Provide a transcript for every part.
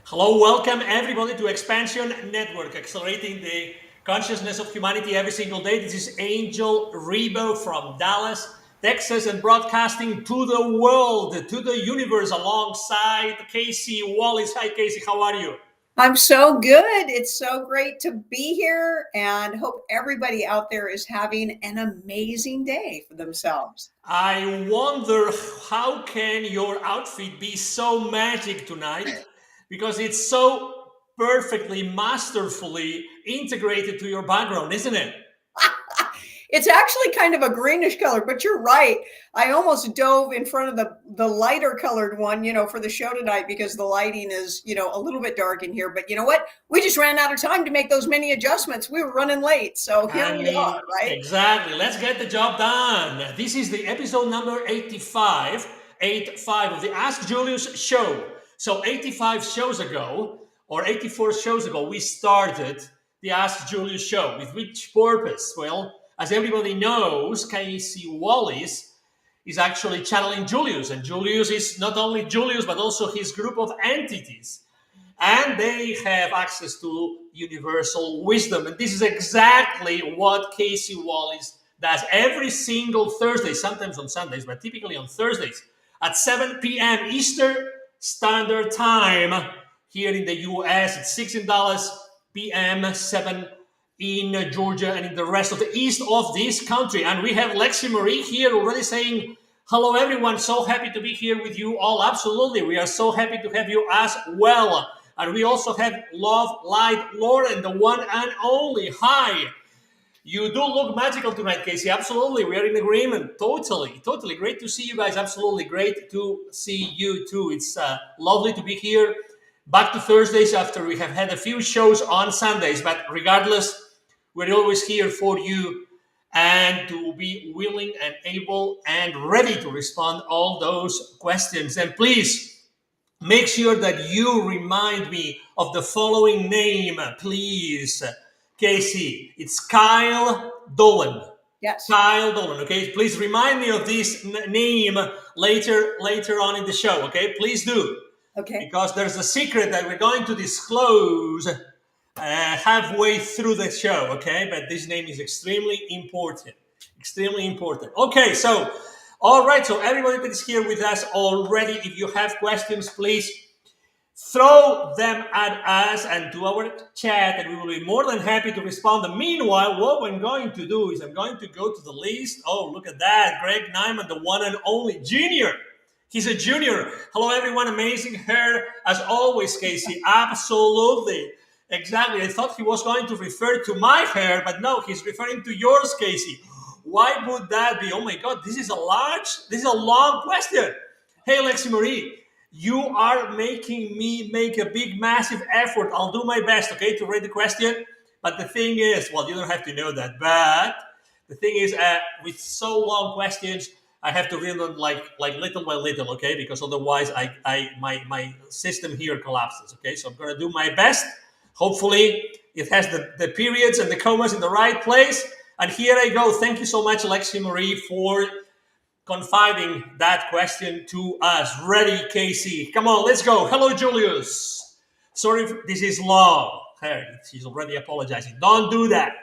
Hello, welcome everybody to Expansion Network, accelerating the consciousness of humanity every single day. This is Angel Rebo from Dallas, Texas, and broadcasting to the world, to the universe, alongside Kasey Wallace. Hi, Kasey, how are you? I'm so good. It's so great to be here, and hope everybody out there is having an amazing day for themselves. I wonder how can your outfit be so magic tonight? Because it's so perfectly, masterfully integrated to your background, isn't it? It's actually kind of a greenish color, but you're right. I almost dove in front of the lighter colored one, for the show tonight because the lighting is, a little bit dark in here. But you know what? We just ran out of time to make those many adjustments. We were running late. So here we are, right? Exactly. Let's get the job done. This is the episode number 85 of the Ask Julius Show. So 85 shows ago, or 84 shows ago, we started the Ask Julius Show. With which purpose? Well, as everybody knows, Kasey Wallace is actually channeling Julius. And Julius is not only Julius, but also his group of entities. And they have access to universal wisdom. And this is exactly what Kasey Wallace does every single Thursday, sometimes on Sundays, but typically on Thursdays at 7 p.m. Eastern Standard Time here in the U.S. It's 6 in Dallas p.m., 7 in Georgia, and in the rest of the east of this country. And we have Lexi Marie here already saying, hello, everyone. So happy to be here with you all. Absolutely. We are so happy to have you as well. And we also have Love Light Lauren, the one and only. Hi. You do look magical tonight, Kasey. Absolutely. We are in agreement. Totally. Great to see you guys. Absolutely. Great to see you too. It's lovely to be here. Back to Thursdays after we have had a few shows on Sundays. But regardless, we're always here for you and to be willing and able and ready to respond all those questions. And please make sure that you remind me of the following name, please, Kasey. It's Kyle Dolan. Yes. Kyle Dolan, okay? Please remind me of this name later on in the show, okay? Please do. Okay. Because there's a secret that we're going to disclose halfway through the show, okay? But this name is extremely important. Okay, so, all right, so everybody that is here with us already, if you have questions, please throw them at us and to our chat, and we will be more than happy to respond. And meanwhile, what I'm going to do is I'm going to go to the list. Oh, look at that. Greg Nyman, the one and only junior. He's a junior. Hello, everyone. Amazing hair, as always, Kasey. Absolutely. Exactly. I thought he was going to refer to my hair, but no, he's referring to yours, Kasey. Why would that be? Oh my God, this is a long question. Hey, Lexi Marie, you are making me make a big, massive effort. I'll do my best, okay, to read the question. But the thing is, well, you don't have to know that, but the thing is, with so long questions, I have to read them like little by little, okay? Because otherwise, my system here collapses, okay? So I'm going to do my best. Hopefully, it has the periods and the commas in the right place. And here I go. Thank you so much, Lexi Marie, for confiding that question to us. Ready, Kasey? Come on, let's go. Hello, Julius. Sorry if this is long. Hey, she's already apologizing. Don't do that.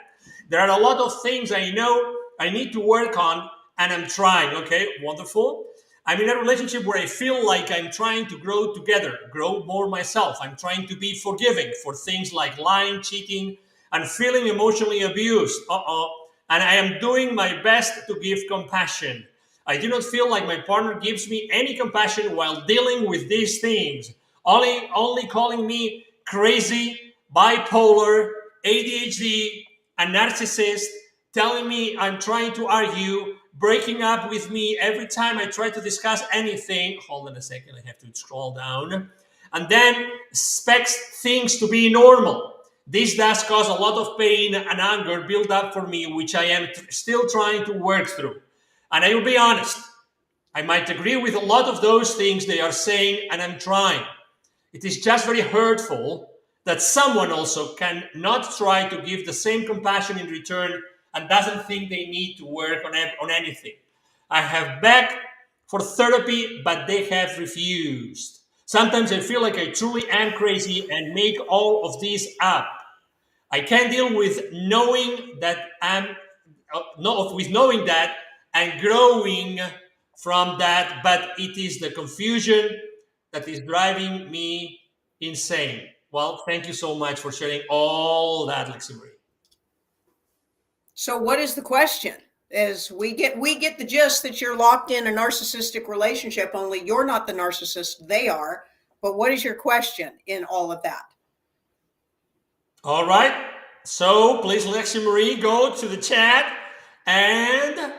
There are a lot of things I know I need to work on, and I'm trying, okay? Wonderful. I'm in a relationship where I feel like I'm trying to grow together, grow more myself. I'm trying to be forgiving for things like lying, cheating, and feeling emotionally abused. And I am doing my best to give compassion. I do not feel like my partner gives me any compassion while dealing with these things. Only calling me crazy, bipolar, ADHD, a narcissist, telling me I'm trying to argue, breaking up with me every time I try to discuss anything. Hold on a second, I have to scroll down. And then expects things to be normal. This does cause a lot of pain and anger build up for me, which I am still trying to work through. And I will be honest, I might agree with a lot of those things they are saying, and I'm trying. It is just very hurtful that someone also cannot try to give the same compassion in return and doesn't think they need to work on anything. I have begged for therapy, but they have refused. Sometimes I feel like I truly am crazy and make all of this up. I can't deal with knowing that with knowing that and growing from that, but it is the confusion that is driving me insane. Well, thank you so much for sharing all that, Lexi Marie. So what is the question? Is we get the gist that you're locked in a narcissistic relationship, only you're not the narcissist, they are. But what is your question in all of that? All right. So please, Lexi Marie, go to the chat and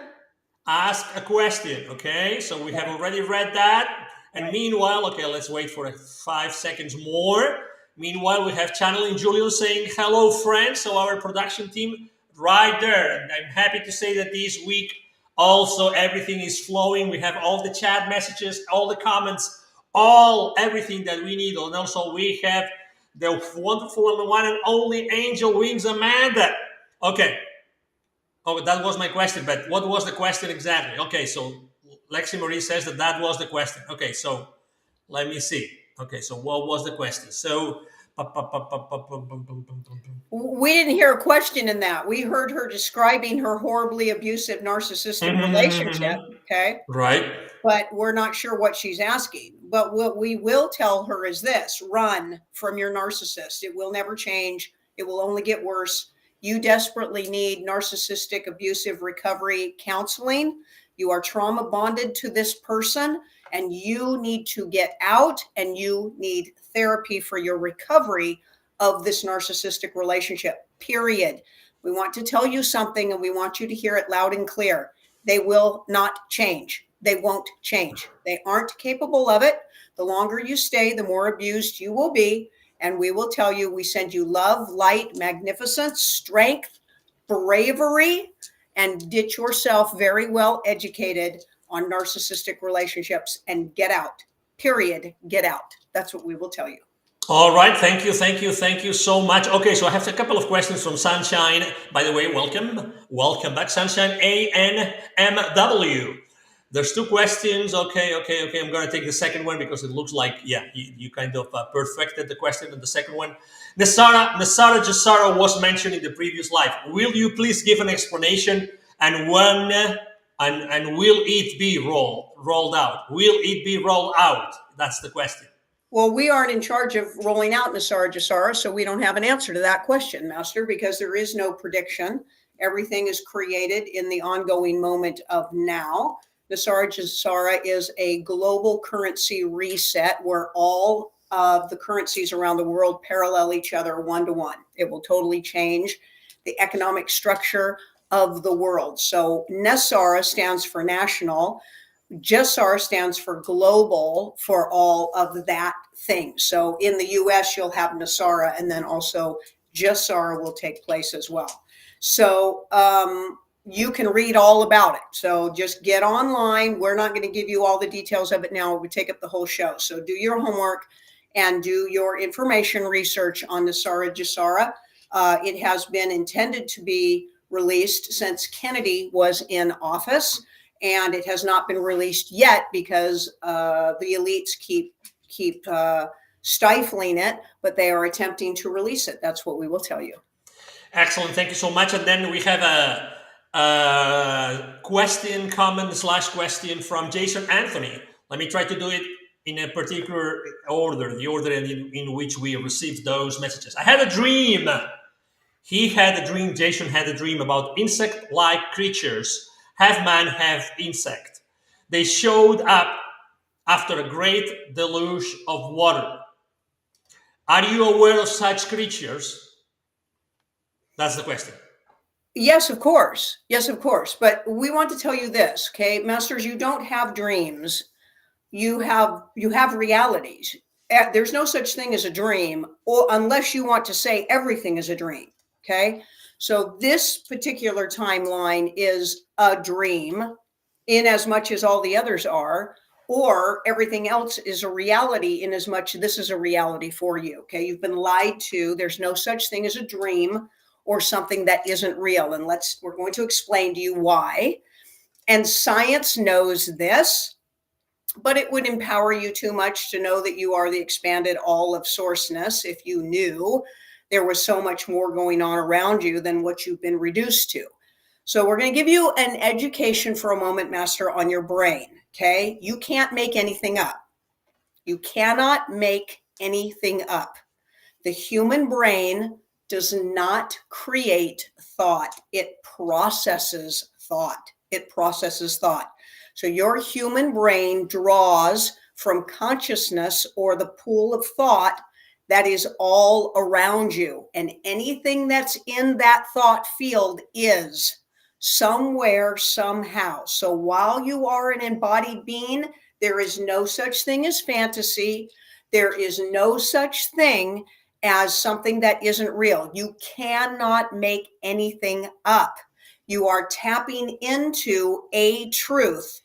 ask a question. Okay. So we have already read that. And meanwhile, okay, let's wait for 5 seconds more. Meanwhile, we have Channeling Julius saying, hello, friends. So our production team right there. And I'm happy to say that this week also everything is flowing. We have all the chat messages, all the comments, everything that we need. And also we have the wonderful and the one and only Angel Wings Amanda. Okay. Oh, that was my question, but what was the question exactly? Okay, so Lexi Marie says that was the question. Okay, so let me see. Okay, so what was the question? So we didn't hear a question in that. We heard her describing her horribly abusive narcissistic relationship. Okay. Right. But we're not sure what she's asking. But what we will tell her is this: run from your narcissist. It will never change. It will only get worse. You desperately need narcissistic abusive recovery counseling. You are trauma bonded to this person, and you need to get out, and you need therapy for your recovery of this narcissistic relationship, period. We want to tell you something, and we want you to hear it loud and clear. They will not change. They won't change. They aren't capable of it. The longer you stay, the more abused you will be. And we will tell you, we send you love, light, magnificence, strength, bravery, and get yourself very well educated on narcissistic relationships and get out, period. Get out. That's what we will tell you. All right. Thank you so much. Okay, so I have a couple of questions from Sunshine. By the way, welcome back, Sunshine ANMW. There's 2 questions. Okay. I'm going to take the second one because it looks like, you kind of perfected the question in the second one. Nasara Jasara was mentioned in the previous live. Will you please give an explanation and when and will it be rolled out? Will it be rolled out? That's the question. Well, we aren't in charge of rolling out Nasara Jasara, so we don't have an answer to that question, Master, because there is no prediction. Everything is created in the ongoing moment of now. Nasara Jasara is a global currency reset where all of the currencies around the world parallel each other 1-to-1. It will totally change the economic structure of the world. So Nasara stands for national. Jasara stands for global for all of that thing. So in the US, you'll have Nasara, and then also Jasara will take place as well. So you can read all about it. So just get online. We're not going to give you all the details of it now. We take up the whole show. So do your homework and do your information research on Nasara Jasara. It has been intended to be released since Kennedy was in office. And it has not been released yet because the elites keep stifling it, but they are attempting to release it. That's what we will tell you. Excellent. Thank you so much. And then we have Question, comment / question from Jason Anthony. Let me try to do it in a particular order, the order in which we received those messages. I had a dream. He had a dream, Jason had a dream about insect-like creatures, half man, half insect. They showed up after a great deluge of water. Are you aware of such creatures? That's the question. Yes, of course. Yes, of course. But we want to tell you this, okay, masters, you don't have dreams. You have realities. There's no such thing as a dream, or unless you want to say everything is a dream. Okay. So this particular timeline is a dream in as much as all the others are, or everything else is a reality in as much this is a reality for you. Okay. You've been lied to. There's no such thing as a dream or something that isn't real. And we're going to explain to you why. And science knows this, but it would empower you too much to know that you are the expanded all of sourceness if you knew there was so much more going on around you than what you've been reduced to. So we're going to give you an education for a moment, Master, on your brain. Okay. You can't make anything up. You cannot make anything up. The human brain does not create thought. It processes thought. It processes thought. So your human brain draws from consciousness or the pool of thought that is all around you. And anything that's in that thought field is somewhere, somehow. So while you are an embodied being, there is no such thing as fantasy. There is no such thing as something that isn't real. You cannot make anything up. You are tapping into a truth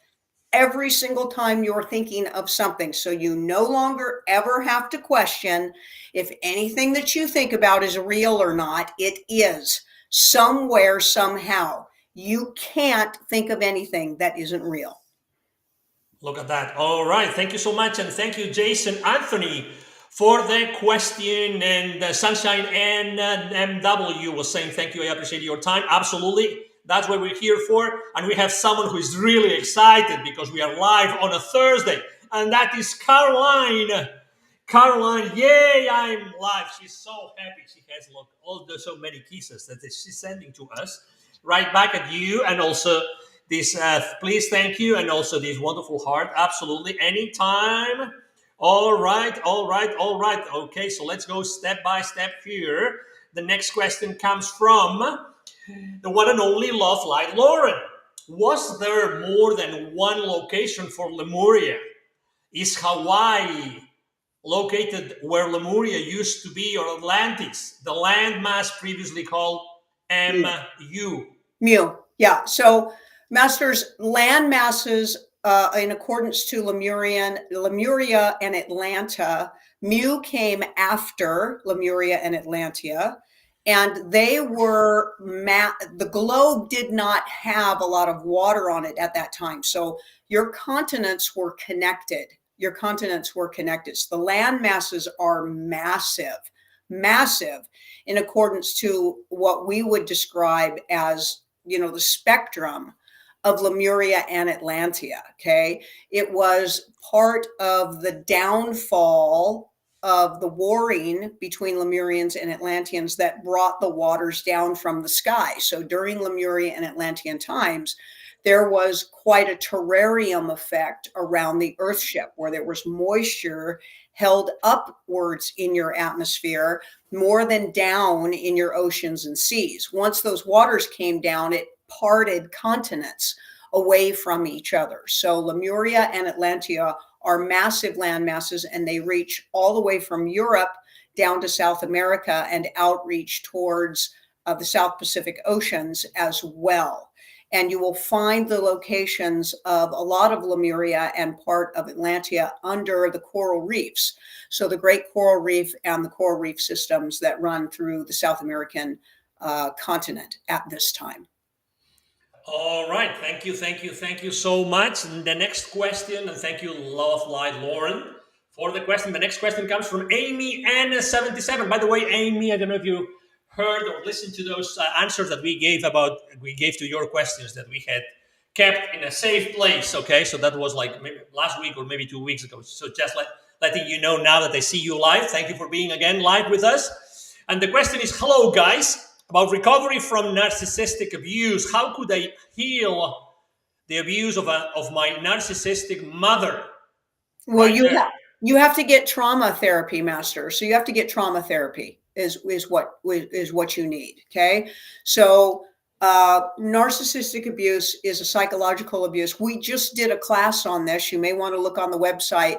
every single time you're thinking of something. So you no longer ever have to question if anything that you think about is real or not. It is somewhere, somehow. You can't think of anything that isn't real. Look at that. All right. Thank you so much. And thank you, Jason Anthony, for the question. And Sunshine and MW was saying, thank you. I appreciate your time. Absolutely. That's what we're here for. And we have someone who is really excited because we are live on a Thursday. And that is Caroline. Caroline, yay, I'm live. She's so happy. She has so many kisses that she's sending to us. Right back at you. And also this, please, thank you. And also this wonderful heart. Absolutely. Anytime. All right. Okay, so let's go step by step here. The next question comes from the one and only Love Light Lauren. Was there more than one location for Lemuria? Is Hawaii located where Lemuria used to be, or Atlantis, the landmass previously called MU? Mu, yeah. So, masters, land masses in accordance to Lemuria and Atlanta. Mu came after Lemuria and Atlantia. And they were, the globe did not have a lot of water on it at that time. So your continents were connected. So the land masses are massive in accordance to what we would describe as, the spectrum of Lemuria and Atlantia. Okay. It was part of the downfall of the warring between Lemurians and Atlanteans that brought the waters down from the sky. So during Lemuria and Atlantean times, there was quite a terrarium effect around the Earthship where there was moisture held upwards in your atmosphere more than down in your oceans and seas. Once those waters came down, it parted continents away from each other. So Lemuria and Atlantia are massive land masses, and they reach all the way from Europe down to South America and outreach towards the South Pacific Oceans as well. And you will find the locations of a lot of Lemuria and part of Atlantia under the coral reefs. So the Great Coral Reef and the coral reef systems that run through the South American continent at this time. All right. Thank you so much. And the next question, and thank you, Love Light Lauren, for the question. The next question comes from Amy N77. By the way, Amy, I don't know if you heard or listened to those answers that we gave to your questions that we had kept in a safe place. Okay, so that was like maybe last week or maybe 2 weeks ago. So just letting you know now that I see you live. Thank you for being again live with us. And the question is, hello guys, about recovery from narcissistic abuse. How could I heal the abuse of my narcissistic mother? Well, Right there. you have to get trauma therapy, master. So you have to get trauma therapy is what you need. Okay. So narcissistic abuse is a psychological abuse. We just did a class on this. You may want to look on the website,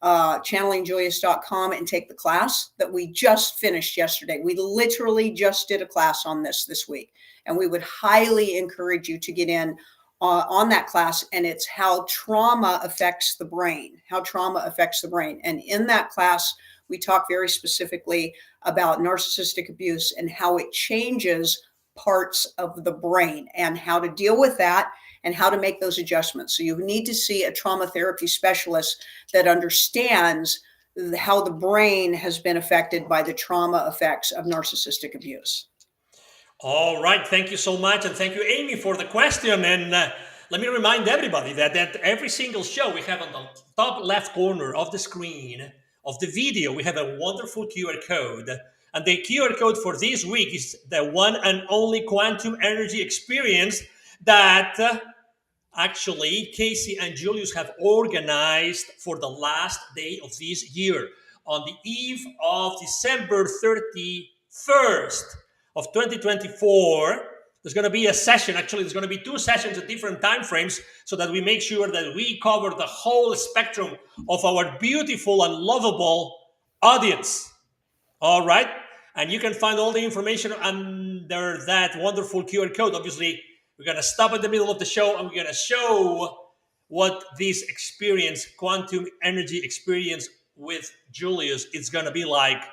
channelingjulius.com, and take the class that we just finished yesterday. We literally just did a class on this week, and we would highly encourage you to get in on that class. And it's how trauma affects the brain, And in that class, we talk very specifically about narcissistic abuse and how it changes parts of the brain and how to deal with that and how to make those adjustments. So you need to see a trauma therapy specialist that understands how the brain has been affected by the trauma effects of narcissistic abuse. All right. Thank you so much. And thank you, Amy, for the question. And let me remind everybody that every single show we have on the top left corner of the screen of the video, we have a wonderful QR code. And the QR code for this week is the one and only quantum energy experience that actually Kasey and Julius have organized for the last day of this year. On the eve of December 31st of 2024, there's going to be a session. Actually, there's going to be 2 sessions at different time frames so that we make sure that we cover the whole spectrum of our beautiful and lovable audience. All right. And you can find all the information under that wonderful QR code. Obviously, we're going to stop in the middle of the show and we're going to show what this experience, quantum energy experience with Julius, it's going to be like.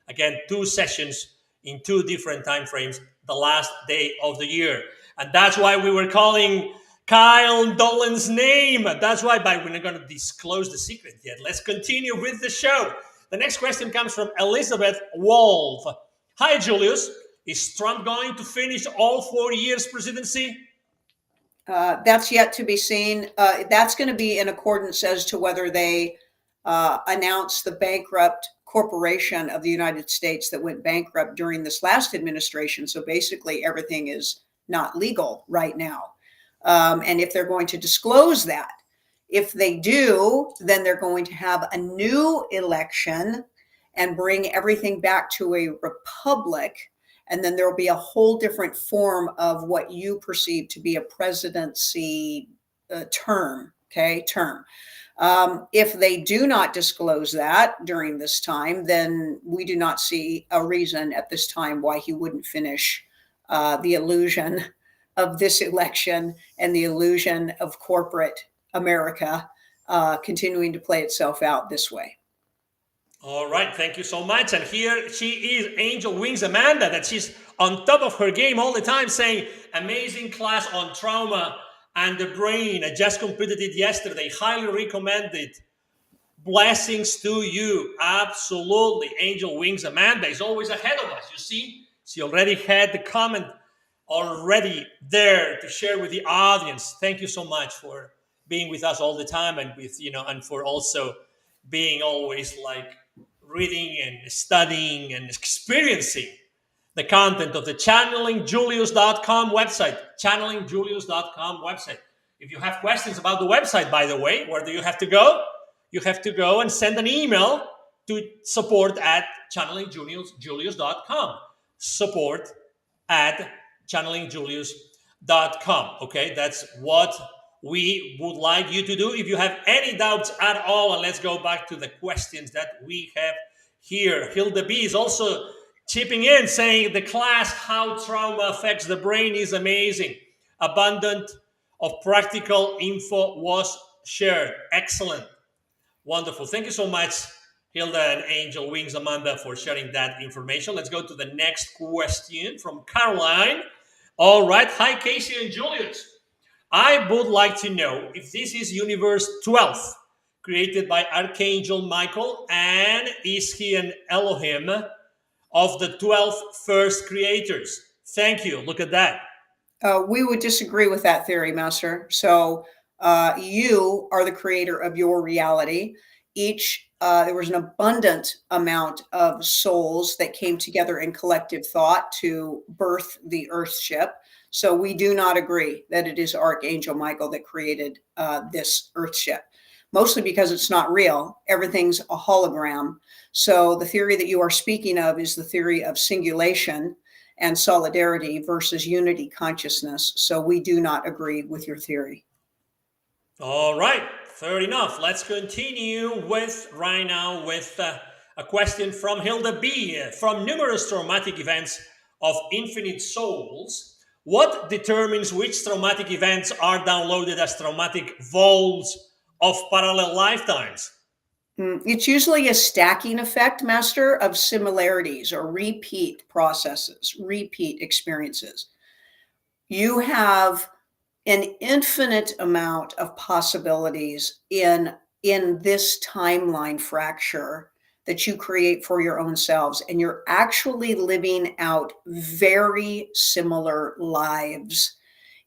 Again, 2 sessions in 2 different time frames, the last day of the year. And that's why we were calling Kyle Dolan's name. That's why, but we're not going to disclose the secret yet. Let's continue with the show. The next question comes from Elizabeth Wolf. Hi, Julius. Is Trump going to finish all 4 years presidency? That's yet to be seen. That's going to be in accordance as to whether they announce the bankrupt corporation of the United States that went bankrupt during this last administration. So basically everything is not legal right now. And if they're going to disclose that, if they do, then they're going to have a new election and bring everything back to a republic. And then there will be a whole different form of what you perceive to be a presidency term. If they do not disclose that during this time, then we do not see a reason at this time why he wouldn't finish the illusion of this election and the illusion of corporate America continuing to play itself out this way. All right, thank you so much. And here she is, Angel Wings Amanda, that she's on top of her game all the time, saying, amazing class on trauma and the brain. I just completed it yesterday. Highly recommend it. Blessings to you. Absolutely. Angel Wings Amanda is always ahead of us. You see, she already had the comment already there to share with the audience. Thank you so much for being with us all the time and and for also being always like reading and studying and experiencing the content of the channelingjulius.com website. Channelingjulius.com website. If you have questions about the website, by the way, where do you have to go? You have to go and send an email to support@channelingjulius.com. Support@channelingjulius.com. Okay, that's what we would like you to do. If you have any doubts at all, and let's go back to the questions that we have here. Hilda B is also chipping in, saying the class, How Trauma Affects the Brain, is amazing. Abundant of practical info was shared. Excellent. Wonderful. Thank you so much, Hilda and Angel Wings Amanda, for sharing that information. Let's go to the next question from Caroline. All right. Hi, Kasey and Julius. I would like to know if this is Universe 12, created by Archangel Michael, and is he an Elohim of the 12 first creators. Thank you. Look at that. We would disagree with that theory, Master. So you are the creator of your reality. There was an abundant amount of souls that came together in collective thought to birth the Earthship. So we do not agree that it is Archangel Michael that created this Earthship, mostly because it's not real. Everything's a hologram. So the theory that you are speaking of is the theory of singulation and solidarity versus unity consciousness. So we do not agree with your theory. All right, fair enough. Let's continue right now with a question from Hilda B. From numerous traumatic events of infinite souls, what determines which traumatic events are downloaded as traumatic vaults of parallel lifetimes? It's usually a stacking effect, Master, of similarities or repeat processes, repeat experiences. You have an infinite amount of possibilities in this timeline fracture that you create for your own selves, and you're actually living out very similar lives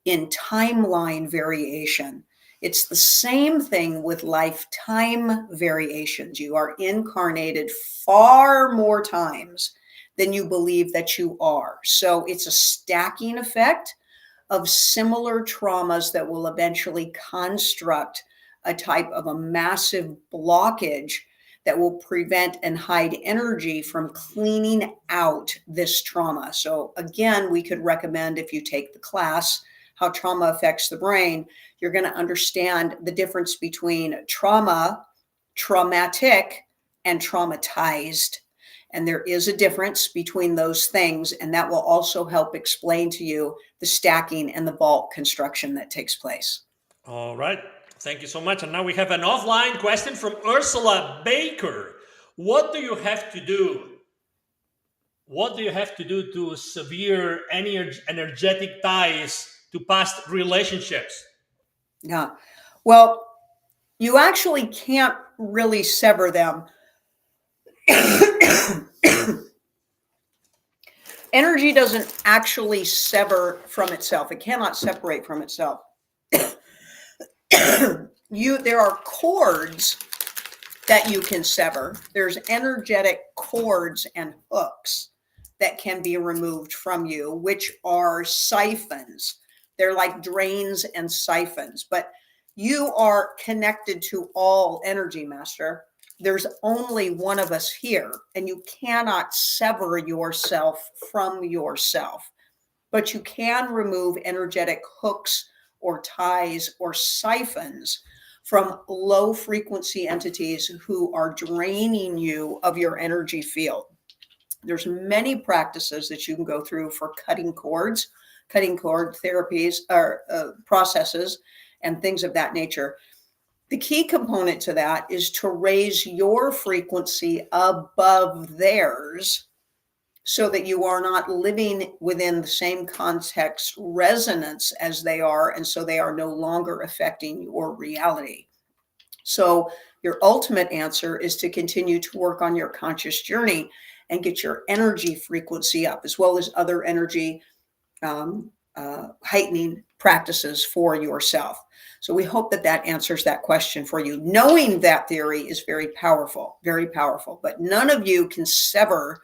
in timeline variation. It's the same thing with lifetime variations. You are incarnated far more times than you believe that you are. So it's a stacking effect of similar traumas that will eventually construct a type of a massive blockage that will prevent and hide energy from cleaning out this trauma. So again, we could recommend, if you take the class, How Trauma Affects the Brain, you're going to understand the difference between trauma, traumatic, and traumatized. And there is a difference between those things, and that will also help explain to you the stacking and the vault construction that takes place. All right. Thank you so much. And now we have an offline question from Ursula Baker. What do you have to do? What do you have to do to sever any energetic ties to past relationships? Yeah. Well, you actually can't really sever them. Energy doesn't actually sever from itself. It cannot separate from itself. There are cords that you can sever. There's energetic cords and hooks that can be removed from you, which are siphons. They're like drains and siphons, but you are connected to all energy, Master. There's only one of us here, and you cannot sever yourself from yourself, but you can remove energetic hooks or ties or siphons from low frequency entities who are draining you of your energy field. There's many practices that you can go through for cutting cord therapies or processes and things of that nature. The key component to that is to raise your frequency above theirs so that you are not living within the same context resonance as they are, and so they are no longer affecting your reality. So your ultimate answer is to continue to work on your conscious journey and get your energy frequency up, as well as other energy heightening practices for yourself. So we hope that that answers that question for you. Knowing that theory is very powerful, but none of you can sever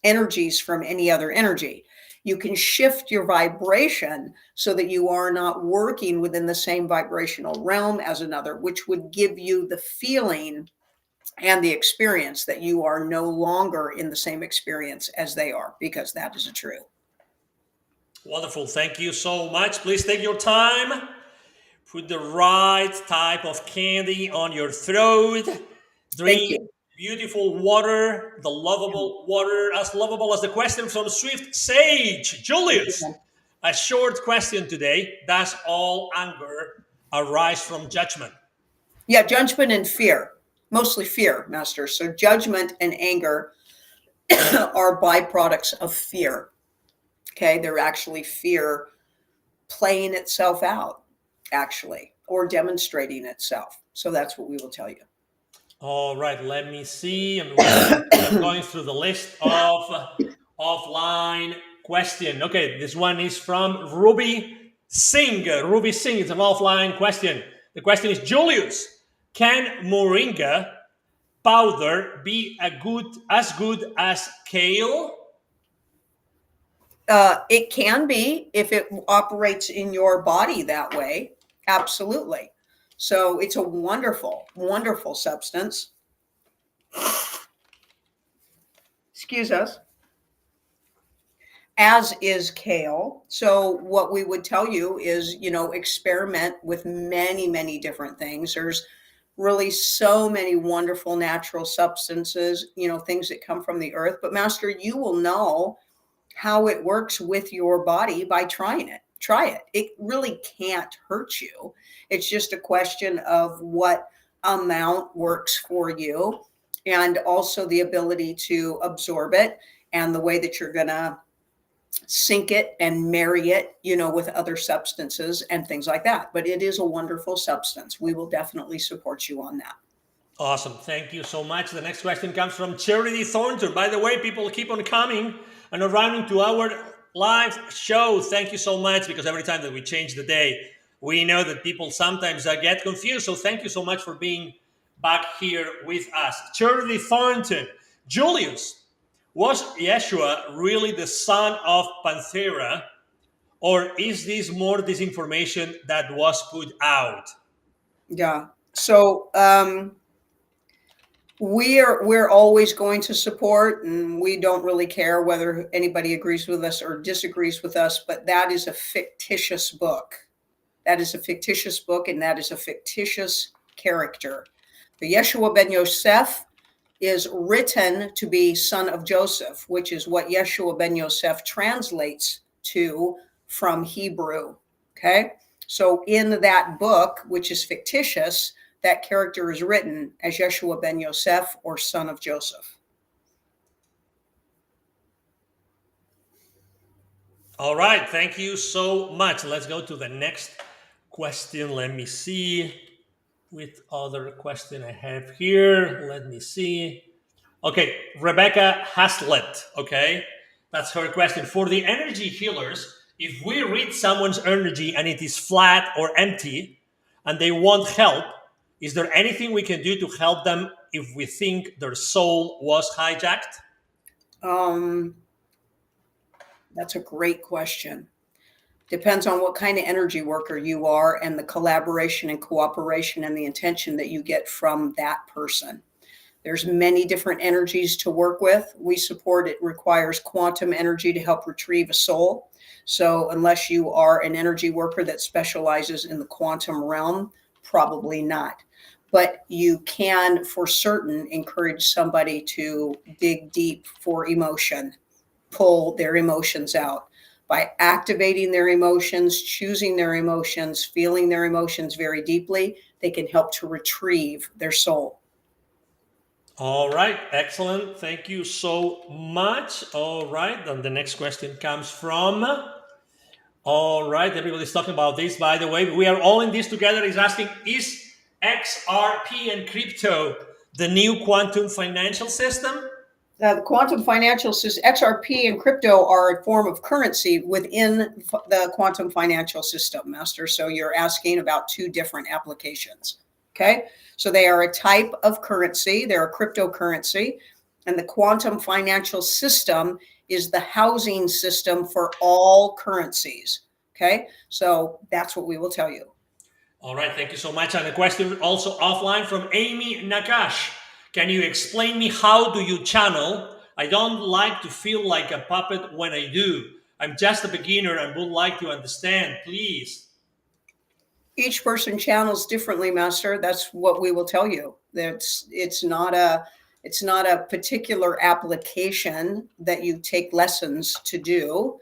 energies from any other energy. You can shift your vibration so that you are not working within the same vibrational realm as another, which would give you the feeling and the experience that you are no longer in the same experience as they are, because that is true. Wonderful. Thank you so much. Please take your time. Put the right type of candy on your throat. Drink beautiful water, the lovable water, as lovable as the question from Swift Sage. Julius, a short question today. Does all anger arise from judgment? Yeah, judgment and fear. Mostly fear, Master. So judgment and anger are byproducts of fear. Okay, they're actually fear playing itself out, actually, or demonstrating itself. So that's what we will tell you. All right, let me see. I'm going through the list of offline question. Okay, this one is from Ruby Singh. Ruby Singh, it's an offline question. The question is, Julius, can moringa powder be as good as kale? It can be if it operates in your body that way. Absolutely. So it's a wonderful, wonderful substance. Excuse us. As is kale. So what we would tell you is, experiment with many, many different things. There's really so many wonderful natural substances, things that come from the earth. But Master, you will know how it works with your body by trying it. Try it. It really can't hurt you. It's just a question of what amount works for you, and also the ability to absorb it, and the way that you're going to sink it and marry it, with other substances and things like that. But it is a wonderful substance. We will definitely support you on that. Awesome. Thank you so much. The next question comes from Charity Thornton. By the way, people keep on coming and arriving to our live show. Thank you so much, because every time that we change the day, we know that people sometimes get confused. So thank you so much for being back here with us. Charity Thornton. Julius, was Yeshua really the son of Panthera, or is this more disinformation that was put out? Yeah. So we're always going to support, and we don't really care whether anybody agrees with us or disagrees with us, but that is a fictitious book. That is a fictitious book, and that is a fictitious character. The Yeshua ben Yosef is written to be son of Joseph, which is what Yeshua ben Yosef translates to from Hebrew. Okay. So in that book, which is fictitious, that character is written as Yeshua ben Yosef, or son of Joseph. All right. Thank you so much. Let's go to the next question. Let me see. With other question I have here. Let me see. Okay. Rebecca Haslett. Okay. That's her question. For the energy healers, if we read someone's energy and it is flat or empty and they want help, is there anything we can do to help them if we think their soul was hijacked? That's a great question. Depends on what kind of energy worker you are, and the collaboration and cooperation and the intention that you get from that person. There's many different energies to work with. We support, it requires quantum energy to help retrieve a soul. So unless you are an energy worker that specializes in the quantum realm, probably not. But you can for certain encourage somebody to dig deep for emotion, pull their emotions out. By activating their emotions, choosing their emotions, feeling their emotions very deeply, they can help to retrieve their soul. All right, excellent. Thank you so much. All right, then the next question comes from. All right, everybody's talking about this. By the way, we are all in this together. Is asking, is XRP and crypto the new quantum financial system? The quantum financial system, XRP and crypto, are a form of currency within the quantum financial system, Master. So you're asking about two different applications. Okay. So they are a type of currency. They're a cryptocurrency. And the quantum financial system is the housing system for all currencies. Okay. So that's what we will tell you. All right. Thank you so much. And a question also offline from Amy Nakash. Can you explain me how do you channel? I don't like to feel like a puppet when I do. I'm just a beginner and would like to understand, please. Each person channels differently, Master. That's what we will tell you. It's not a particular application that you take lessons to do.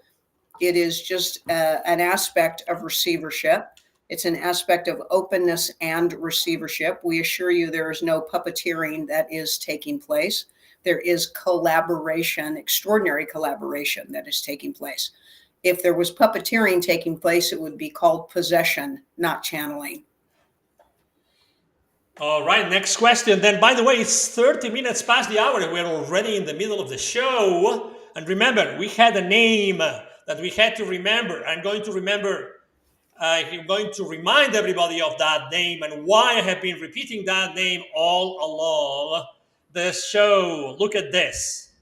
It is just an aspect of receivership. It's an aspect of openness and receivership. We assure you there is no puppeteering that is taking place. There is collaboration, extraordinary collaboration that is taking place. If there was puppeteering taking place, it would be called possession, not channeling. All right, next question. Then, by the way, it's 30 minutes past the hour. We're already in the middle of the show. And remember, we had a name that we had to remember. I'm going to remind everybody of that name and why I have been repeating that name all along the show. Look at this.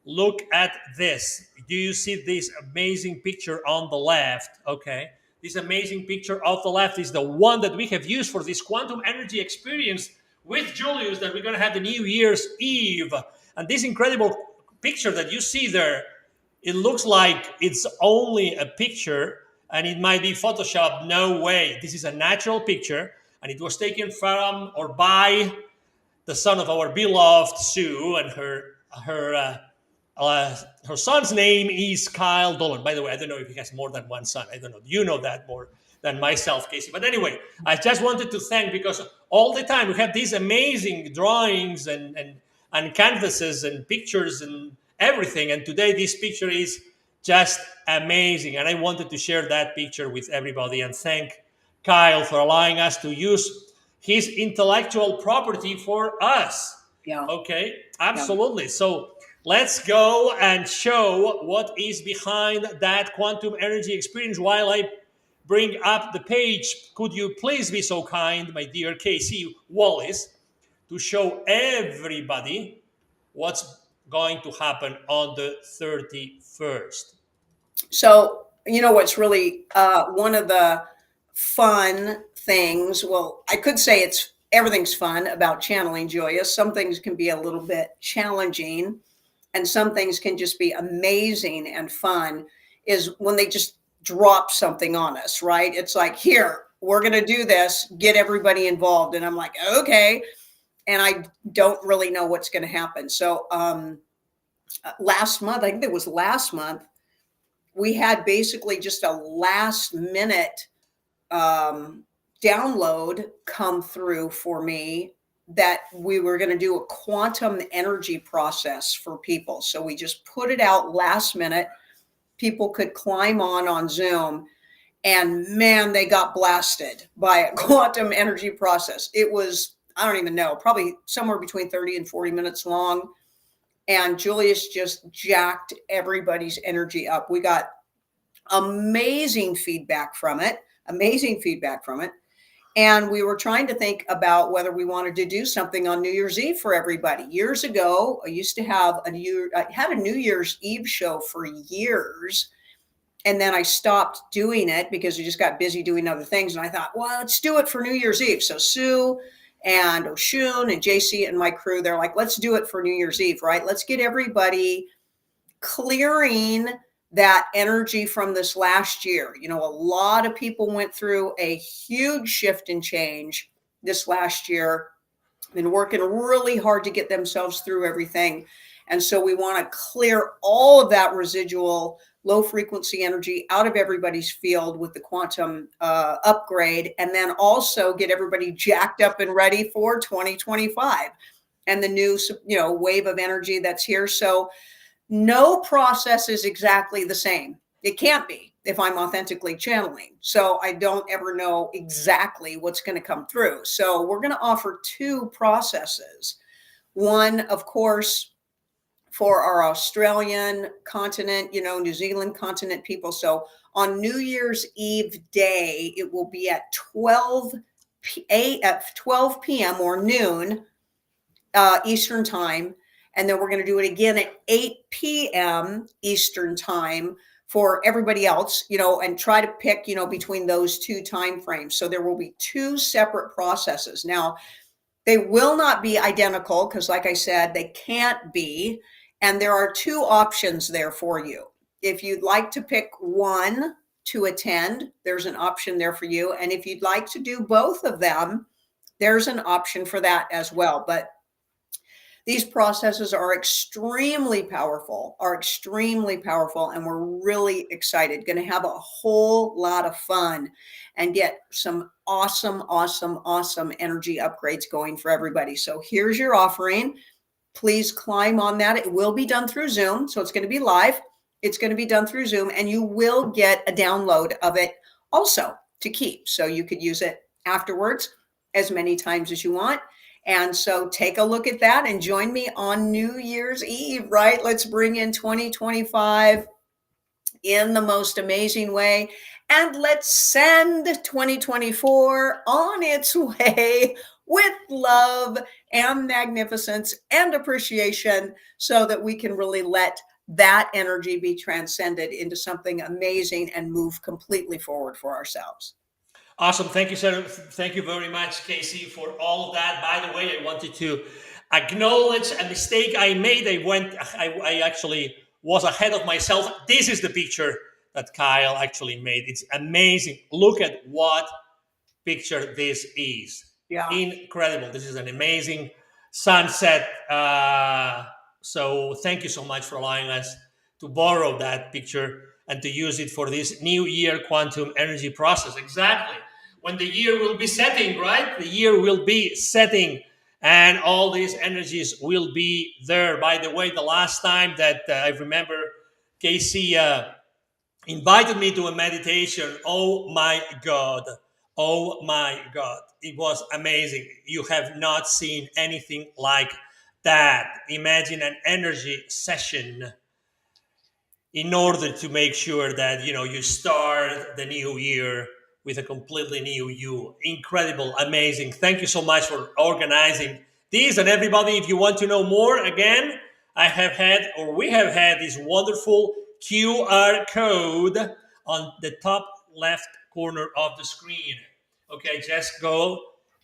Look at this. Do you see this amazing picture on the left? Okay. This amazing picture of the left is the one that we have used for this quantum energy experience with Julius that we're going to have the New Year's Eve. And this incredible picture that you see there, it looks like it's only a picture and it might be Photoshop. No way. This is a natural picture and it was taken from or by the son of our beloved Sue, and her son's name is Kyle Dolan. By the way, I don't know if he has more than one son. I don't know. You know that more than myself, Kasey. But anyway, I just wanted to thank, because all the time we have these amazing drawings and canvases and pictures and everything. And today this picture is just amazing. And I wanted to share that picture with everybody and thank Kyle for allowing us to use his intellectual property for us. Yeah. Okay, absolutely. Yeah. So let's go and show what is behind that quantum energy experience. While I bring up the page, could you please be so kind, my dear Kasey Wallace, to show everybody what's going to happen on the 31st? So, you know what's really one of the fun things, well, I could say everything's fun about channeling, Julius. Some things can be a little bit challenging and some things can just be amazing and fun, is when they just drop something on us, right? It's like, here, we're going to do this, get everybody involved. And I'm like, okay. And I don't really know what's going to happen. So last month, I think it was last month, we had basically just a last minute download come through for me that we were going to do a quantum energy process for people. So we just put it out last minute. People could climb on Zoom, and man, they got blasted by a quantum energy process. It was, I don't even know, probably somewhere between 30 and 40 minutes long. And Julius just jacked everybody's energy up. We got amazing feedback from it. And we were trying to think about whether we wanted to do something on New Year's Eve for everybody. Years ago, I used to have I had a New Year's Eve show for years. And then I stopped doing it because I just got busy doing other things. And I thought, well, let's do it for New Year's Eve. So Sue and Oshun and JC and my crew, they're like, let's do it for New Year's Eve, right? Let's get everybody clearing that energy from this last year. You know, a lot of people went through a huge shift and change this last year, been working really hard to get themselves through everything. And so we want to clear all of that residual low frequency energy out of everybody's field with the quantum upgrade, and then also get everybody jacked up and ready for 2025 and the new, wave of energy that's here. So no process is exactly the same. It can't be if I'm authentically channeling. So I don't ever know exactly what's going to come through. So we're going to offer two processes. One, of course, for our Australian continent, New Zealand continent people. So on New Year's Eve day, it will be at 12 p.m. or noon Eastern time. And then we're going to do it again at 8 p.m. Eastern time for everybody else, and try to pick, between those two time frames. So there will be two separate processes. Now, they will not be identical because, like I said, they can't be. And there are two options there for you. If you'd like to pick one to attend, there's an option there for you. And if you'd like to do both of them, there's an option for that as well. But these processes are extremely powerful, and we're really excited. Going to have a whole lot of fun and get some awesome energy upgrades going for everybody. So here's your offering. Please climb on that. It will be done through Zoom, so it's going to be live. It's going to be done through Zoom, and you will get a download of it also to keep. So you could use it afterwards. as many times as you want. And so take a look at that and join me on New Year's Eve, right? Let's bring in 2025 in the most amazing way. And let's send 2024 on its way with love and magnificence and appreciation so that we can really let that energy be transcended into something amazing and move completely forward for ourselves. Awesome. Thank you, sir. Thank you very much, Kasey, for all of that. By the way, I wanted to acknowledge a mistake I made. I actually was ahead of myself. This is the picture that Kyle actually made. It's amazing. Look at what picture this is. Yeah. Incredible. This is an amazing sunset. So thank you so much for allowing us to borrow that picture and to use it for this new year quantum energy process. Exactly. When the year will be setting, right? The year will be setting and all these energies will be there. By the way, the last time that I remember Kasey invited me to a meditation, oh my God. Oh my God. It was amazing. You have not seen anything like that. Imagine an energy session in order to make sure that you start the new year with a completely new you. Incredible, amazing. Thank you so much for organizing this. And everybody, if you want to know more, again, we have had this wonderful QR code on the top left corner of the screen. Okay, just go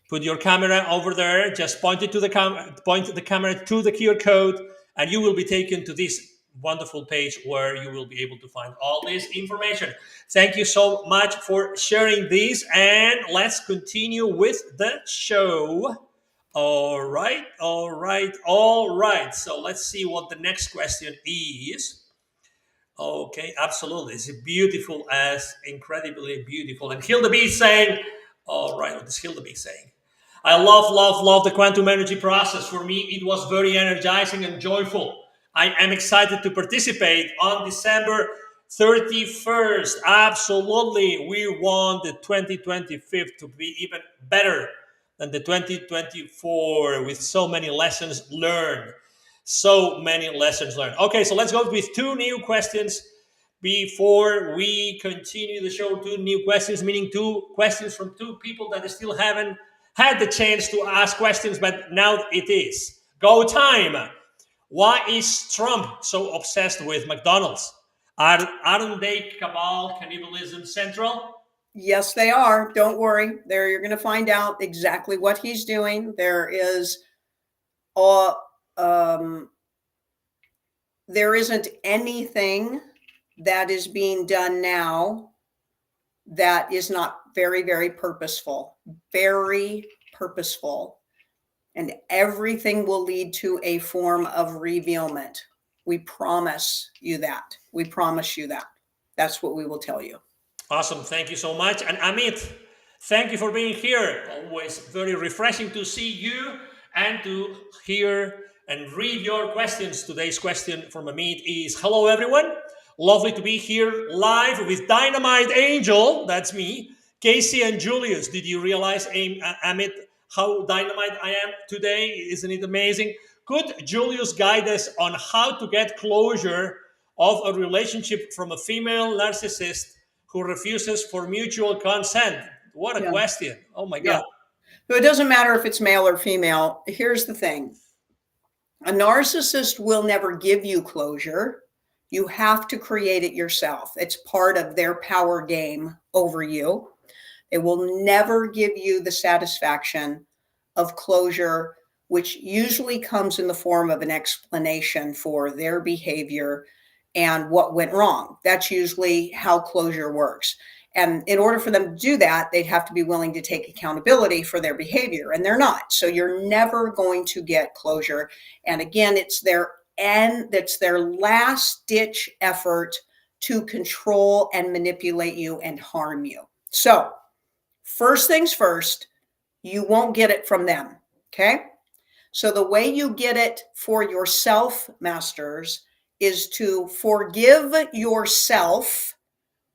put your camera over there, just point the camera to the QR code, and you will be taken to this wonderful page where you will be able to find all this information. Thank you so much for sharing this, and let's continue with the show. All right. So let's see what the next question is. Okay, absolutely. It's beautiful, as incredibly beautiful. And Hilda B is saying, all right, what is Hilda B saying? I love the quantum energy process. For me, it was very energizing and joyful. I am excited to participate on December 31st. Absolutely. We want the 2025 to be even better than the 2024 with so many lessons learned. Okay, so let's go with two new questions before we continue the show. Two new questions, meaning two questions from two people that still haven't had the chance to ask questions, but now it is go time. Why is Trump so obsessed with McDonald's? Aren't they cabal cannibalism central? Yes, they are. Don't worry. There, you're going to find out exactly what he's doing. There isn't anything that is being done now that is not very, very purposeful. Very purposeful. And everything will lead to a form of revealment. We promise you that. We promise you that. That's what we will tell you. Awesome. Thank you so much. And Amit, thank you for being here. Always very refreshing to see you and to hear and read your questions. Today's question from Amit is, hello, everyone. Lovely to be here live with Dynamite Angel. That's me. Kasey and Julius. Did you realize, Amit, how dynamite I am today? Isn't it amazing? Could Julius guide us on how to get closure of a relationship from a female narcissist who refuses for mutual consent? What a question. Oh my God. So it doesn't matter if it's male or female. Here's the thing. A narcissist will never give you closure. You have to create it yourself. It's part of their power game over you. It will never give you the satisfaction of closure, which usually comes in the form of an explanation for their behavior and what went wrong. That's usually how closure works. And in order for them to do that, they'd have to be willing to take accountability for their behavior, and they're not. So you're never going to get closure. And again, that's their last ditch effort to control and manipulate you and harm you. So first things first, you won't get it from them. Okay. So the way you get it for yourself, masters, is to forgive yourself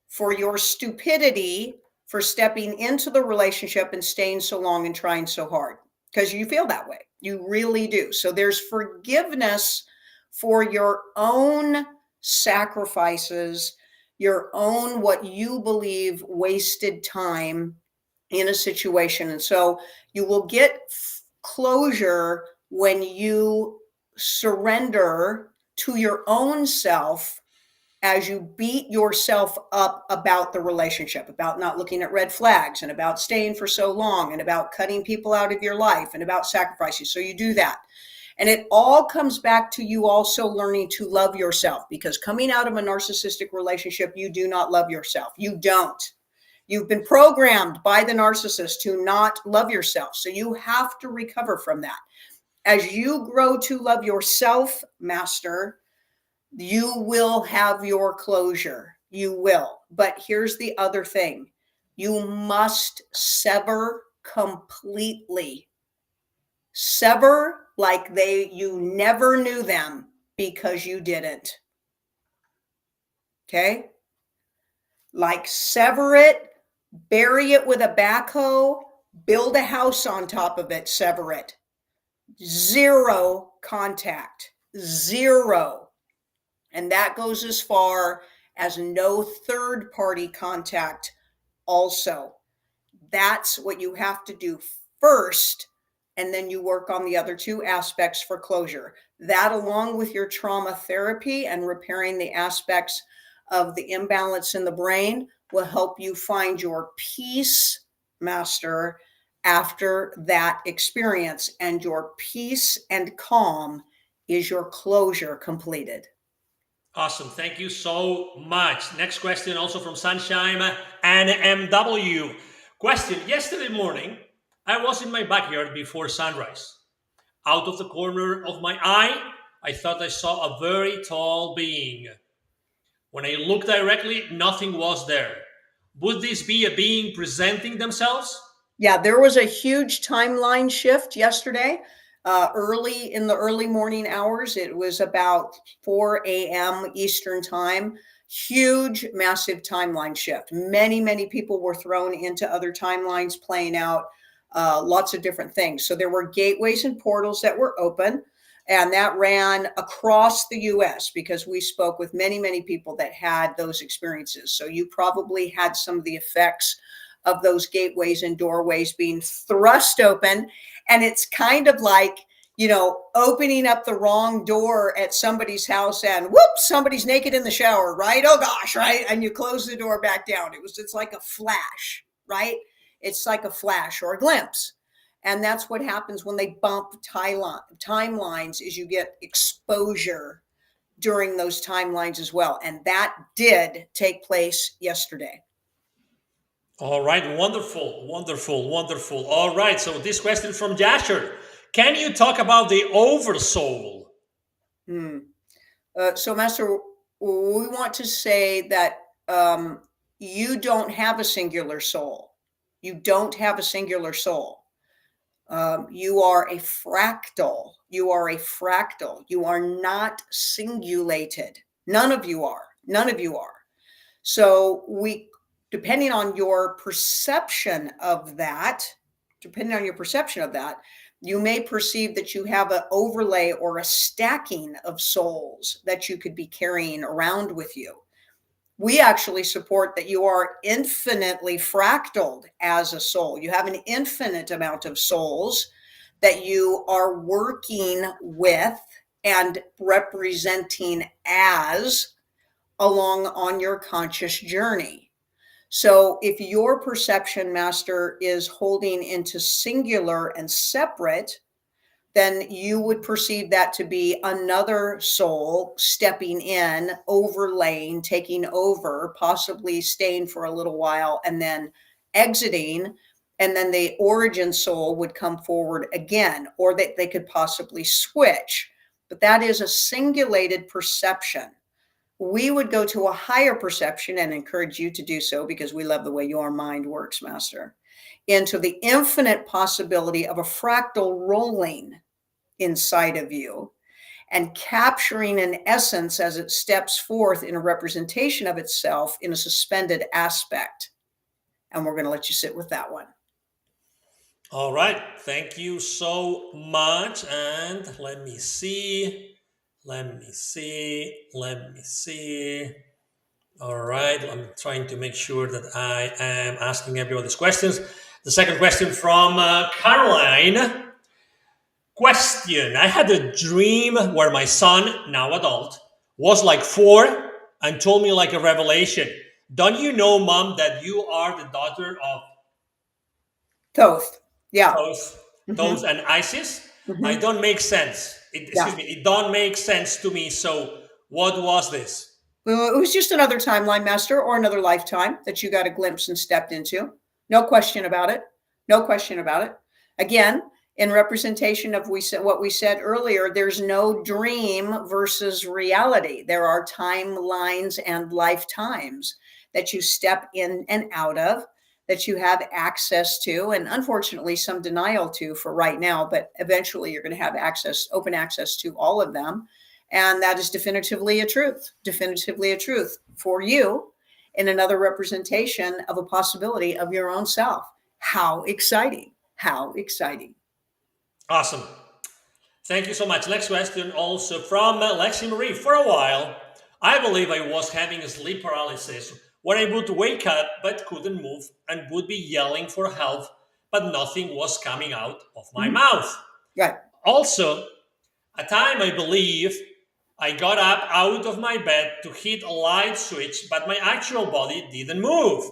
for your stupidity for stepping into the relationship and staying so long and trying so hard, because you feel that way. You really do. So there's forgiveness for your own sacrifices, your own what you believe wasted time in a situation. And so you will get closure when you surrender to your own self as you beat yourself up about the relationship, about not looking at red flags and about staying for so long and about cutting people out of your life and about sacrificing. So you do that. And it all comes back to you also learning to love yourself, because coming out of a narcissistic relationship, you do not love yourself. You don't. You've been programmed by the narcissist to not love yourself. So you have to recover from that. As you grow to love yourself, Master, you will have your closure. You will. But here's the other thing. You must sever completely. Sever like you never knew them, because you didn't. Okay? Like sever it, bury it with a backhoe, build a house on top of it, sever it. Zero contact. Zero. And that goes as far as no third-party contact also. That's what you have to do first, and then you work on the other two aspects for closure. That, along with your trauma therapy and repairing the aspects of the imbalance in the brain, will help you find your peace, Master, after that experience. And your peace and calm is your closure completed. Awesome. Thank you so much. Next question, also from Sunshine and MW. Question: yesterday morning, I was in my backyard before sunrise. Out of the corner of my eye, I thought I saw a very tall being. When I looked directly, nothing was there. Would this be a being presenting themselves? Yeah, there was a huge timeline shift yesterday. Early in the early morning hours, it was about 4 a.m. Eastern time. Huge, massive timeline shift. Many, many people were thrown into other timelines, playing out lots of different things. So there were gateways and portals that were open, and that ran across the U.S. because we spoke with many, many people that had those experiences. So you probably had some of the effects of those gateways and doorways being thrust open. And it's kind of like, opening up the wrong door at somebody's house and whoops, somebody's naked in the shower, right? Oh gosh, right? And you close the door back down. It's like a flash, right? It's like a flash or a glimpse. And that's what happens when they bump timelines, is you get exposure during those timelines as well. And that did take place yesterday. All right, wonderful, wonderful, wonderful. All right, so this question from Jasher. Can you talk about the oversoul? So, Master, we want to say that you don't have a singular soul. You don't have a singular soul. You are a fractal. You are a fractal. You are not singulated. None of you are. None of you are. So depending on your perception of that, you may perceive that you have an overlay or a stacking of souls that you could be carrying around with you. We actually support that you are infinitely fractaled as a soul. You have an infinite amount of souls that you are working with and representing as along on your conscious journey. So if your perception, Master, is holding into singular and separate, then you would perceive that to be another soul stepping in, overlaying, taking over, possibly staying for a little while and then exiting. And then the origin soul would come forward again, or that they could possibly switch. But that is a singulated perception. We would go to a higher perception and encourage you to do so, because we love the way your mind works, Master, into the infinite possibility of a fractal rolling inside of you and capturing an essence as it steps forth in a representation of itself in a suspended aspect. And we're going to let you sit with that one. All right. Thank you so much. And let me see. All right. I'm trying to make sure that I am asking everyone these questions. The second question from Caroline. Question. I had a dream where my son, now adult, was like 4 and told me like a revelation. Don't you know, Mom, that you are the daughter of Thoth. Yeah. Thoth and Isis? I Mm-hmm. don't make sense. Yeah. It don't make sense to me. So what was this? Well, it was just another timeline, Master, or another lifetime that you got a glimpse and stepped into. No question about it. No question about it. Again, in representation of what we said earlier, there's no dream versus reality. There are timelines and lifetimes that you step in and out of, that you have access to, and unfortunately some denial to for right now, but eventually you're going to have open access to all of them. And that is definitively a truth for you in another representation of a possibility of your own self. How exciting. How exciting. Awesome. Thank you so much. Next question also from Lexi Marie. For a while, I believe I was having a sleep paralysis where I would wake up but couldn't move and would be yelling for help, but nothing was coming out of my mouth. Right. Also, a time I believe I got up out of my bed to hit a light switch, but my actual body didn't move.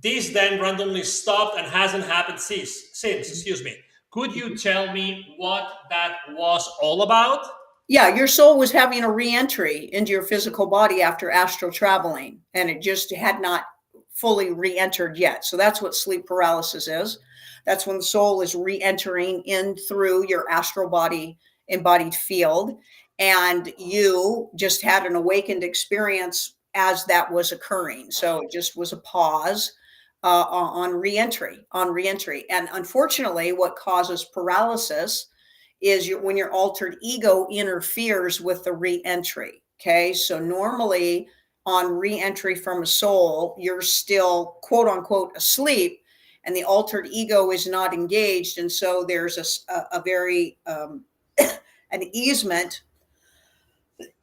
This then randomly stopped and hasn't happened since. Excuse me. Could you tell me what that was all about? Yeah, your soul was having a re-entry into your physical body after astral traveling, and it just had not fully re-entered yet. So that's what sleep paralysis is. That's when the soul is re-entering in through your astral body embodied field, and you just had an awakened experience as that was occurring. So it just was a pause on re-entry. And unfortunately, what causes paralysis is when your altered ego interferes with the re-entry. Okay, so normally on re-entry from a soul, you're still quote unquote asleep, and the altered ego is not engaged, and so there's a very an easement,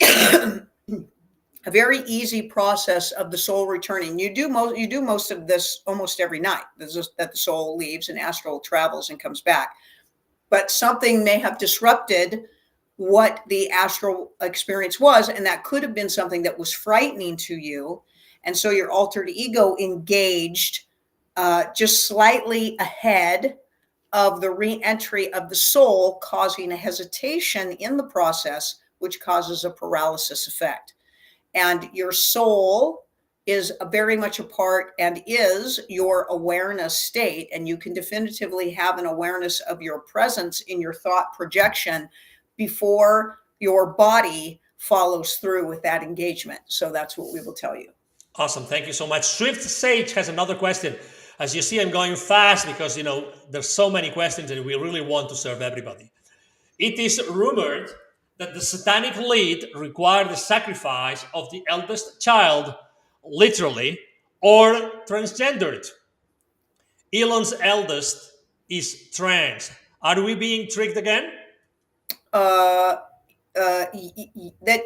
a very easy process of the soul returning. You do most of this almost every night. That the soul leaves and astral travels and comes back. But something may have disrupted what the astral experience was, and that could have been something that was frightening to you. And so your altered ego engaged just slightly ahead of the re-entry of the soul, causing a hesitation in the process, which causes a paralysis effect. And your soul is very much a part and is your awareness state. And you can definitively have an awareness of your presence in your thought projection before your body follows through with that engagement. So that's what we will tell you. Awesome. Thank you so much. Swift Sage has another question. As you see, I'm going fast because, there's so many questions and we really want to serve everybody. It is rumored that the satanic lead required the sacrifice of the eldest child, literally, or transgendered. Elon's eldest is trans. Are we being tricked again? That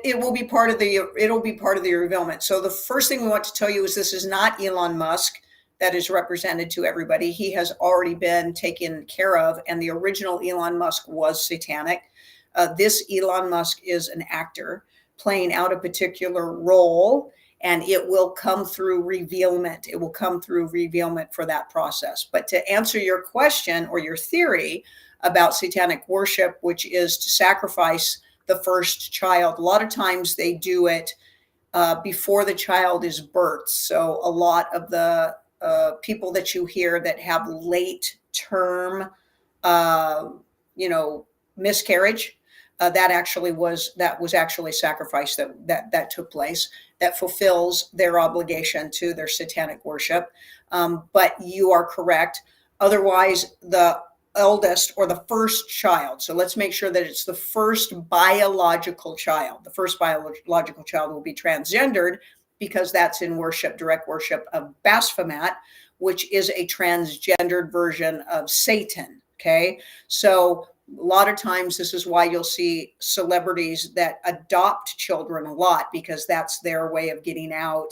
it'll be part of the revealment. So the first thing we want to tell you is this is not Elon Musk that is represented to everybody. He has already been taken care of, and the original Elon Musk was satanic. This Elon Musk is an actor playing out a particular role, and it will come through revealment. It will come through revealment for that process. But to answer your question or your theory about satanic worship, which is to sacrifice the first child, a lot of times they do it before the child is birthed. So a lot of the people that you hear that have late term, miscarriage, that was actually sacrifice that took place, that fulfills their obligation to their satanic worship. But you are correct. Otherwise, the eldest or the first child. So let's make sure that it's the first biological child. The first biological child will be transgendered because that's in worship, direct worship of Baphomet, which is a transgendered version of Satan. Okay. So a lot of times this is why you'll see celebrities that adopt children a lot, because that's their way of getting out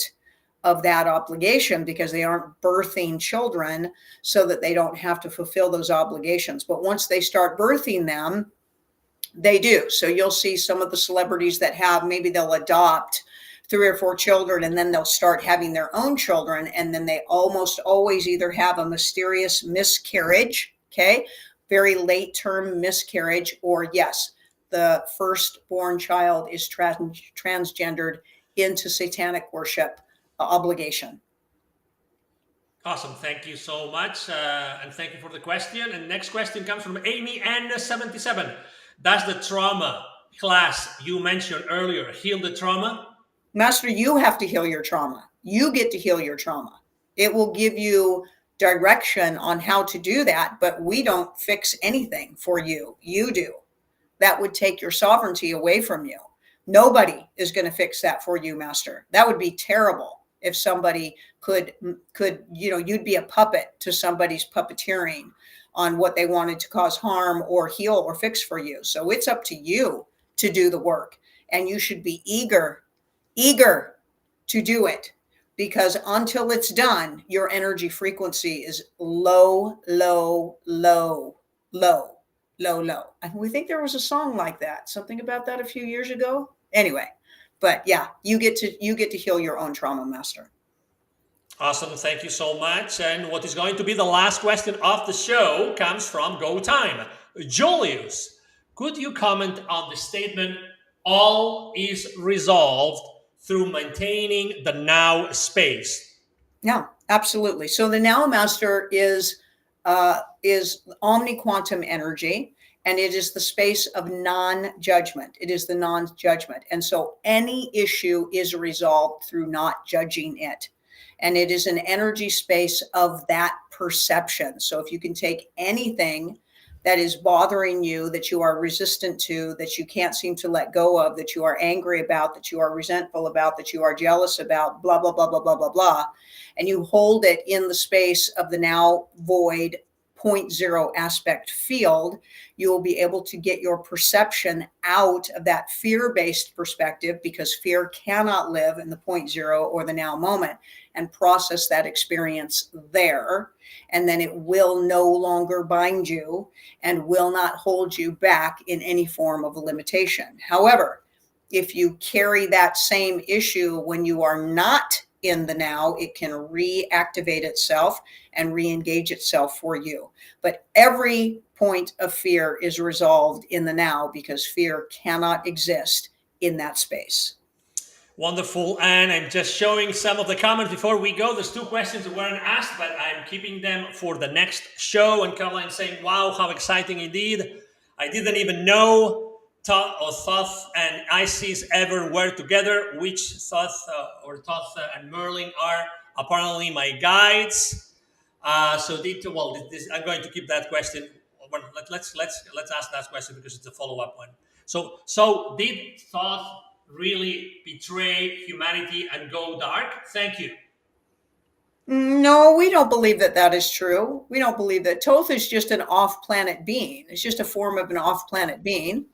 of that obligation, because they aren't birthing children so that they don't have to fulfill those obligations. But once they start birthing them, they do. So you'll see some of the celebrities that have, maybe they'll adopt 3 or 4 children, and then they'll start having their own children. And then they almost always either have a mysterious miscarriage, okay, very late term miscarriage, or yes, the firstborn child is transgendered into satanic worship obligation. Awesome. Thank you so much. And thank you for the question. And next question comes from Amy N77. Does the trauma class you mentioned earlier heal the trauma? Master, you have to heal your trauma. You get to heal your trauma. It will give you direction on how to do that, but we don't fix anything for you. You do. That would take your sovereignty away from you. Nobody is going to fix that for you, Master. That would be terrible if somebody could, you'd be a puppet to somebody's puppeteering on what they wanted to cause harm or heal or fix for you. So it's up to you to do the work, and you should be eager to do it, because until it's done, your energy frequency is low, low, low, low, low, low. And we think there was a song like that, something about that a few years ago. Anyway, but yeah, you get to heal your own trauma, Master. Awesome. Thank you so much. And what is going to be the last question of the show comes from Go Time. Julius, could you comment on the statement, all is resolved through maintaining the now space? Yeah, absolutely. So the now, Master, is omni-quantum energy, and it is the space of non-judgment. It is the non-judgment. And so any issue is resolved through not judging it. And it is an energy space of that perception. So if you can take anything that is bothering you, that you are resistant to, that you can't seem to let go of, that you are angry about, that you are resentful about, that you are jealous about, blah, blah, blah, blah, blah, blah, blah, and you hold it in the space of the now void 0.0 aspect field, you will be able to get your perception out of that fear-based perspective, because fear cannot live in the 0.0 or the now moment, and process that experience there. And then it will no longer bind you and will not hold you back in any form of a limitation. However, if you carry that same issue when you are not in the now, it can reactivate itself and re-engage itself for you. But every point of fear is resolved in the now, because fear cannot exist in that space. Wonderful. And I'm just showing some of the comments before we go. There's 2 questions that weren't asked, but I'm keeping them for the next show. And Caroline saying, wow, how exciting indeed. I didn't even know Thoth and Isis ever were together, which Thoth and Merlin are apparently my guides. I'm going to keep that question. Well, let's ask that question, because it's a follow-up one. So did Thoth really betray humanity and go dark? Thank you. No, we don't believe that that is true. We don't believe that. Thoth is just an off-planet being. It's just a form of an off-planet being.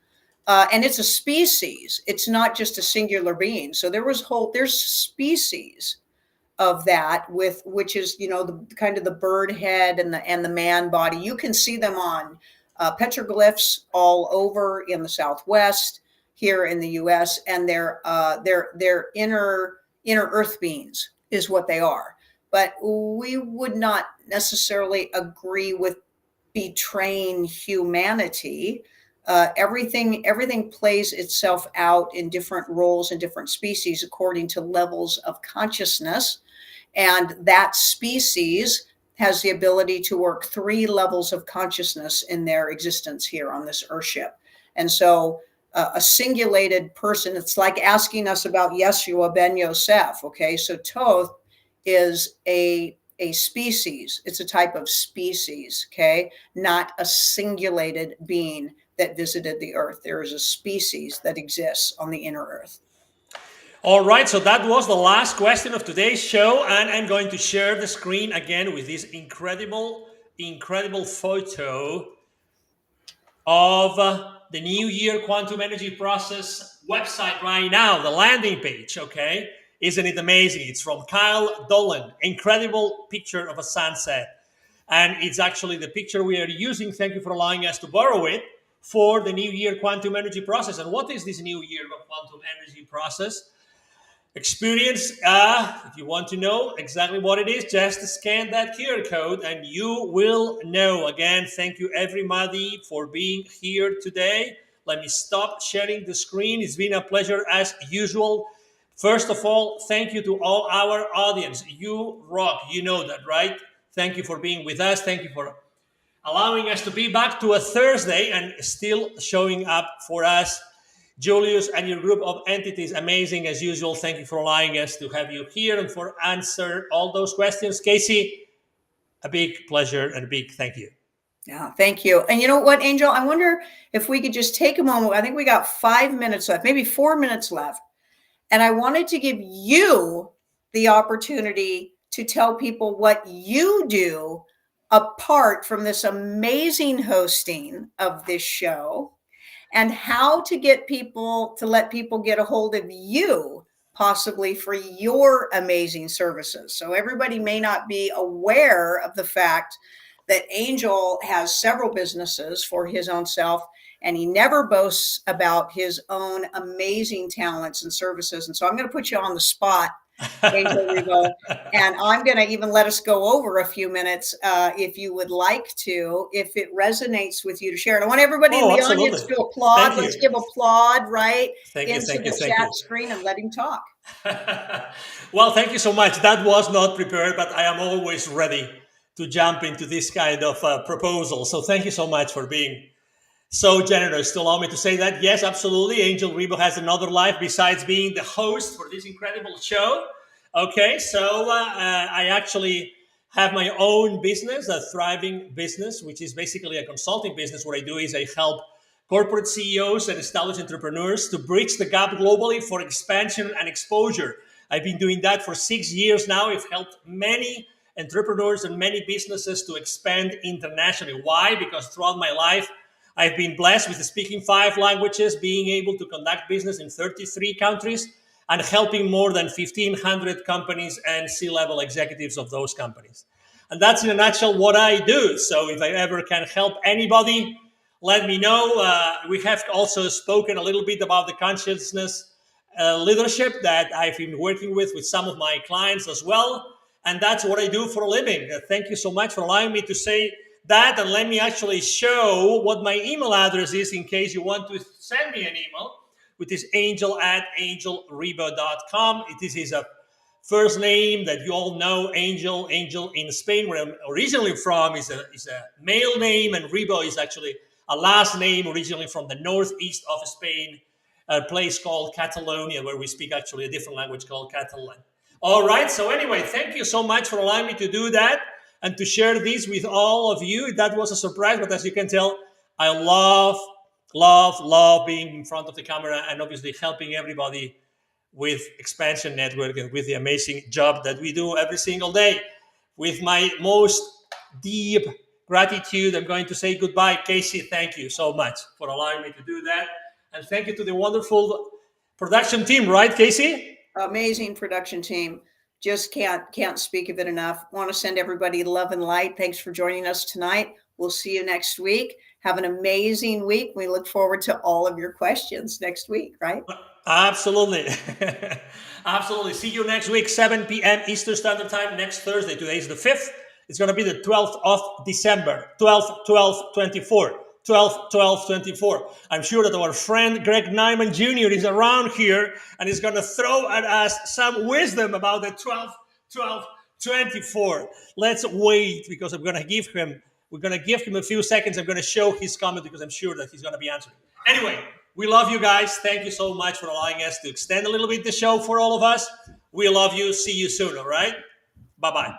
And it's a species. It's not just a singular being. So there's species of that, which is, the kind of the bird head and the man body. You can see them on petroglyphs all over in the Southwest, here in the U.S., and they're inner earth beings is what they are. But we would not necessarily agree with betraying humanity. Everything plays itself out in different roles and different species according to levels of consciousness. And that species has the ability to work 3 levels of consciousness in their existence here on this Earthship. And so a singulated person, it's like asking us about Yeshua ben Yosef. Okay, so Thoth is a species. It's a type of species, okay, not a singulated being that visited the earth. There is a species that exists on the inner earth. All right, so that was the last question of today's show, and I'm going to share the screen again with this incredible photo of the New Year Quantum Energy Process website right now, the landing page, okay? Isn't it amazing? It's from Kyle Dolan. Incredible picture of a sunset. And it's actually the picture we are using. Thank you for allowing us to borrow it for the New Year Quantum Energy Process. And what is this New Year Quantum Energy Process experience? If you want to know exactly what it is, just scan that QR code and you will know. Again, thank you everybody for being here today. Let me stop sharing the screen. It's been a pleasure as usual. First of all, thank you to all our audience. You rock. You know that, right? Thank you for being with us. Thank you for allowing us to be back to a Thursday and still showing up for us. Julius and your group of entities, amazing as usual. Thank you for allowing us to have you here and for answer all those questions. Kasey, a big pleasure and a big thank you. Yeah, thank you. And you know what, Angel? I wonder if we could just take a moment. I think we got 5 minutes left, maybe 4 minutes left. And I wanted to give you the opportunity to tell people what you do apart from this amazing hosting of this show, and how to get people to let people get a hold of you, possibly for your amazing services. So everybody may not be aware of the fact that Angel has several businesses for his own self, and he never boasts about his own amazing talents and services. And so I'm going to put you on the spot, Angel Rebo, and I'm going to even let us go over a few minutes if you would like to, if it resonates with you, to share it. I want everybody in the absolutely. audience to applaud. Let's give applaud right into the chat screen and let him talk. Well, thank you so much. That was not prepared, but I am always ready to jump into this kind of proposal. So thank you so much for being so generous to allow me to say that. Yes, absolutely. Angel Rebo has another life besides being the host for this incredible show. Okay, so I actually have my own business, a thriving business, which is basically a consulting business. What I do is I help corporate CEOs and established entrepreneurs to bridge the gap globally for expansion and exposure. I've been doing that for 6 years now. I've helped many entrepreneurs and many businesses to expand internationally. Why? Because throughout my life, I've been blessed with speaking 5 languages, being able to conduct business in 33 countries, and helping more than 1,500 companies and C-level executives of those companies. And that's in a nutshell what I do. So if I ever can help anybody, let me know. We have also spoken a little bit about the consciousness leadership that I've been working with some of my clients as well. And that's what I do for a living. Thank you so much for allowing me to say that. And let me actually show what my email address is in case you want to send me an email, which is angel@angelrebo.com. This is a first name that you all know, Angel in Spain, where I'm originally from, is a male name, and Rebo is actually a last name originally from the northeast of Spain, a place called Catalonia, where we speak actually a different language called Catalan. All right. So anyway, thank you so much for allowing me to do that and to share this with all of you. That was a surprise, but as you can tell, I love being in front of the camera and obviously helping everybody with Expansion Network and with the amazing job that we do every single day. With my most deep gratitude, I'm going to say goodbye. Kasey, thank you so much for allowing me to do that. And thank you to the wonderful production team, right, Kasey? Amazing production team. Just can't speak of it enough. Want to send everybody love and light. Thanks for joining us tonight. We'll see you next week. Have an amazing week. We look forward to all of your questions next week, right? Absolutely. Absolutely. See you next week, 7 p.m. Eastern Standard Time, next Thursday. Today is the 5th. It's going to be the 12th of December, 12/12/24. 12/12/24. I'm sure that our friend Greg Nyman Jr. is around here and is going to throw at us some wisdom about the 12/12/24. Let's wait, because we're going to give him a few seconds. I'm going to show his comment because I'm sure that he's going to be answering. Anyway, we love you guys. Thank you so much for allowing us to extend a little bit the show for all of us. We love you. See you soon. All right. Bye-bye.